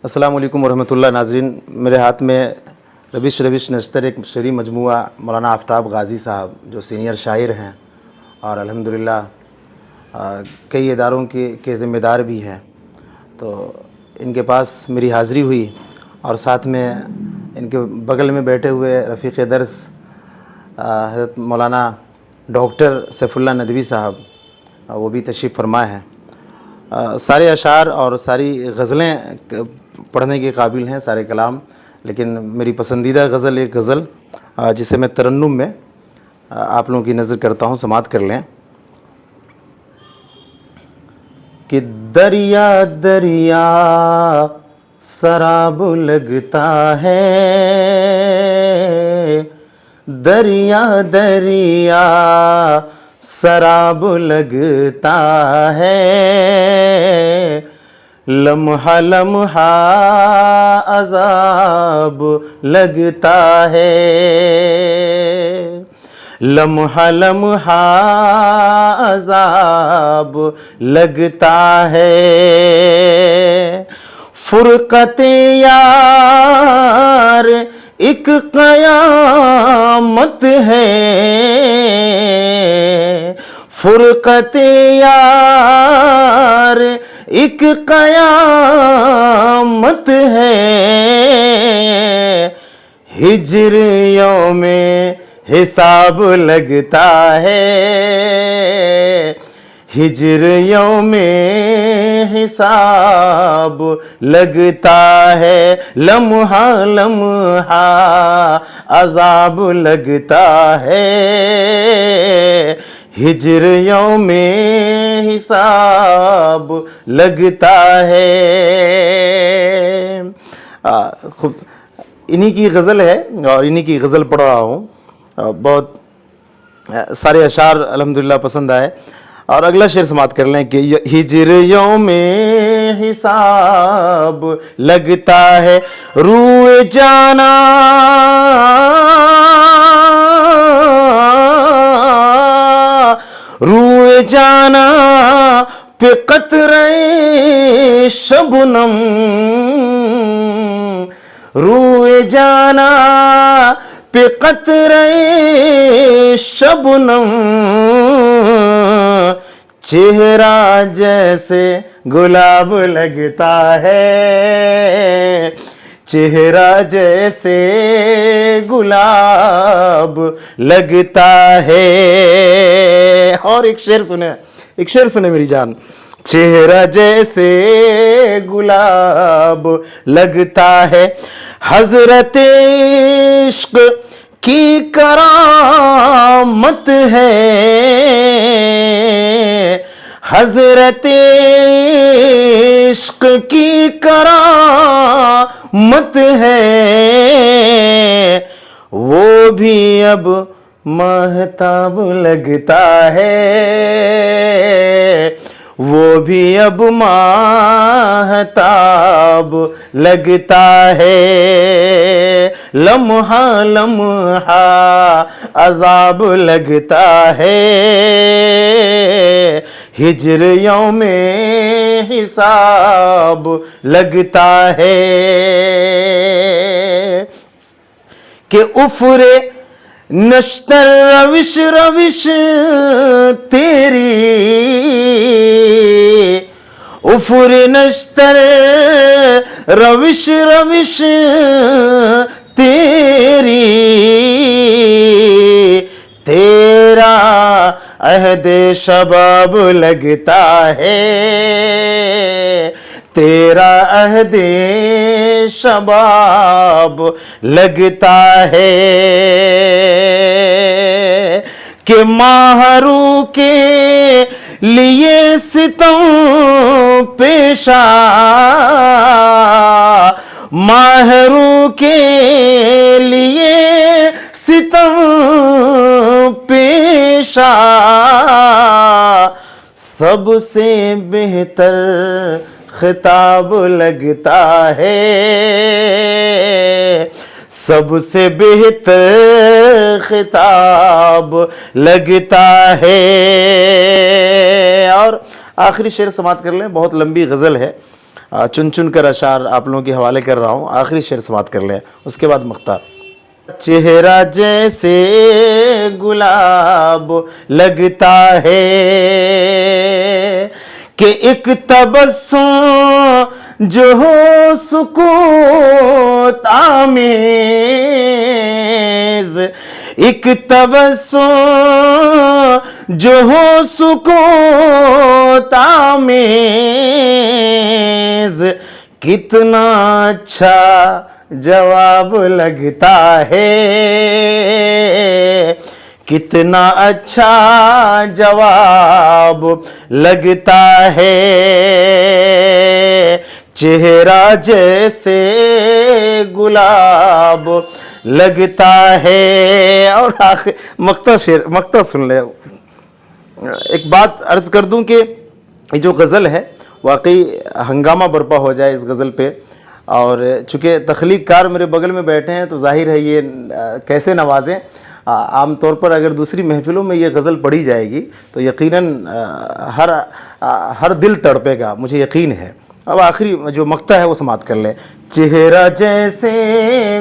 अस्सलाम वालेकुम वरहमतुल्लाह। नाज़रीन, मेरे हाथ में रविश नश्तर एक शेरी मजमूआ मौलाना आफ्ताब गाज़ी साहब जो सीनियर शायर हैं और अल्हम्दुलिल्लाह कई इदारों के ज़िम्मेदार भी हैं, तो इनके पास मेरी हाज़िरी हुई और साथ में इनके बगल में बैठे हुए रफ़ीक़ दर्स हज़रत मौलाना डॉक्टर सैफुल्लाह नदवी साहब वो भी तशरीफ़ फरमा हैं। सारे अशार और सारी गज़लें पढ़ने के काबिल हैं, सारे कलाम, लेकिन मेरी पसंदीदा गज़ल एक गज़ल जिसे मैं तरन्नुम में आप लोगों की नज़र करता हूँ, समात कर लें कि दरिया दरिया शराब लगता है, दरिया दरिया शराब लगता है, लम्हा लम्हा अज़ाब लगता है, लम्हा लम्हा अज़ाब लगता है, फुरक़ते यार एक क़यामत है, फुरक़ते यार एक क़यामत है, हिज्र यौमे हिसाब लगता है, हिज्र यौमे हिसाब लगता है, लम्हा लम्हा अज़ाब लगता है, हिज्र यौमे हिसाब लगता है। खूब इन्हीं की गज़ल है और इन्हीं की गज़ल पढ़ रहा हूँ। बहुत सारे अशार अल्हम्दुलिल्लाह पसंद आए और अगला शेर समात कर लें कि हिज्र यौमे हिसाब लगता है, रूए जाना रूए जाना पे क़त्रे शबनम, रूए जाना पे क़त्रे शबनम, चेहरा जैसे गुलाब लगता है, चेहरा जैसे गुलाब लगता है। और एक शेर सुने मेरी जान, चेहरा जैसे गुलाब लगता है, हज़रत इश्क़ की करामत है, हज़रत इश्क़ की करामत है, वो भी अब महताब लगता है, वो भी अब महताब लगता है, लम्हा लम्हा अज़ाब लगता है, हिज्र यौमे हिसाब लगता है, कि उफ़रे नश्तर रविश रविश तेरी, उफ़रे नश्तर रविश रविश तेरी, तेरा अहदे शबाब लगता है, तेरा अहदे शबाब लगता है, कि माहरू के लिए सितम पेशा, माहरू के लिए सितम पेशा, सबसे बेहतर खिताब लगता है, सबसे बेहतर खिताब लगता है। और आखिरी शेर समाप्त कर लें, बहुत लंबी गज़ल है। चुन चुन कर अशार आप लोगों के हवाले कर रहा हूँ। आखिरी शेर समाप्त कर लें, उसके बाद मुख्तार। चेहरा जैसे गुलाब लगता है कि एक तबस्सुम जो हो सुकून आमेज़, एक तबस्सुम जो हो सुकून आमेज़, कितना अच्छा जवाब लगता है, कितना अच्छा जवाब लगता है, चेहरा जैसे गुलाब लगता है। और आखिर मक्ता शेर, मक्ता सुन ले। एक बात अर्ज़ कर दूं कि ये जो गज़ल है वाकई हंगामा बर्पा हो जाए इस गज़ल पे, और चूँकि तख्लीक कार मेरे बगल में बैठे हैं तो जाहिर है ये कैसे नवाजें। आम तौर पर अगर दूसरी महफ़िलों में ये गज़ल पढ़ी जाएगी तो यकीनन हर दिल तड़पेगा, मुझे यकीन है। अब आखिरी जो मक्ता है वो समाप्त कर लें। चेहरा जैसे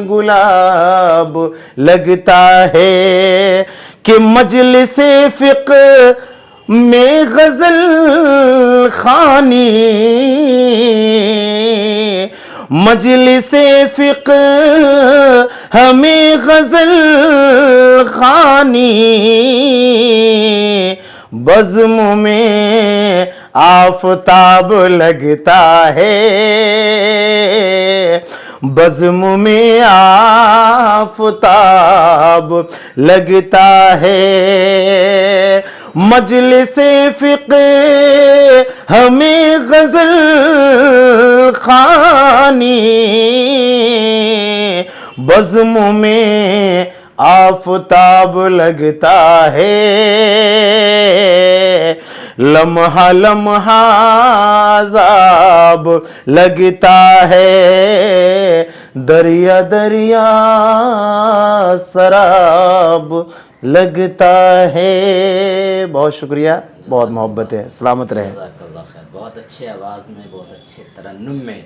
गुलाब लगता है कि मजलिसे फ़िक़्ह में गज़ल ख़ानी, मजलिसे फ़िक़्ह हमें गज़ल ख़ानी, बज़्म में आफ़ताब लगता है, बज़्म में आफ़ताब लगता है, मजलिसे फ़िक़्ह हमें गज़ल ख़ानी, बज़्म में आफ़ताब लगता है, लम्हा लम्हा अज़ाब लगता है, दरिया दरिया शराब लगता है। बहुत शुक्रिया, बहुत मोहब्बत है, सलामत रहे। बहुत अच्छे आवाज़ में, बहुत अच्छे तरन्नुम में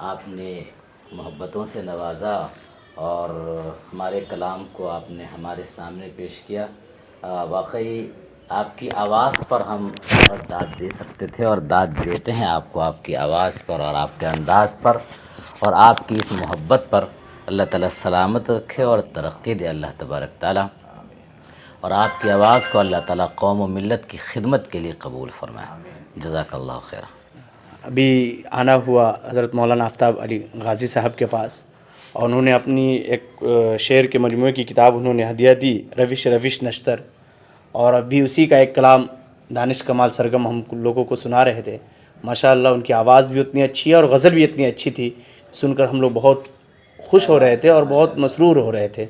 आपने मोहब्बतों से नवाजा और हमारे कलाम को आपने हमारे सामने पेश किया। वाकई आपकी आवाज़ पर हम बहुत दाद दे सकते थे और दाद देते हैं आपको, आपकी आवाज़ पर और आपके अंदाज़ पर और आपकी इस मोहब्बत पर। अल्लाह ताला सलामत रखे और तरक्की दे अल्लाह तबारक ताला, और आपकी आवाज़ को अल्लाह ताला कौम व मिल्लत की खिदमत के लिए कबूल फरमाए। जज़ाकल्लाहु खैरा। अभी आना हुआ हज़रत मौलाना आफ्ताब अली गाज़ी साहब के पास, और उन्होंने अपनी एक शेर के मजमूए की किताब उन्होंने हदिया दी, रविश नश्तर, और अभी उसी का एक कलाम दानिश कमाल सरगम हम लोगों को सुना रहे थे। माशाअल्लाह उनकी आवाज़ भी उतनी अच्छी है और गज़ल भी इतनी अच्छी थी, सुनकर हम लोग बहुत खुश हो रहे थे और बहुत मसरूर हो रहे थे।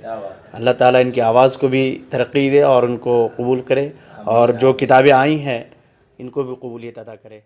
अल्लाह ताला इनकी आवाज़ को भी तरक्की दे और उनको कबूल करे, और जो किताबें आई हैं इनको भी कबूलियत अता करे।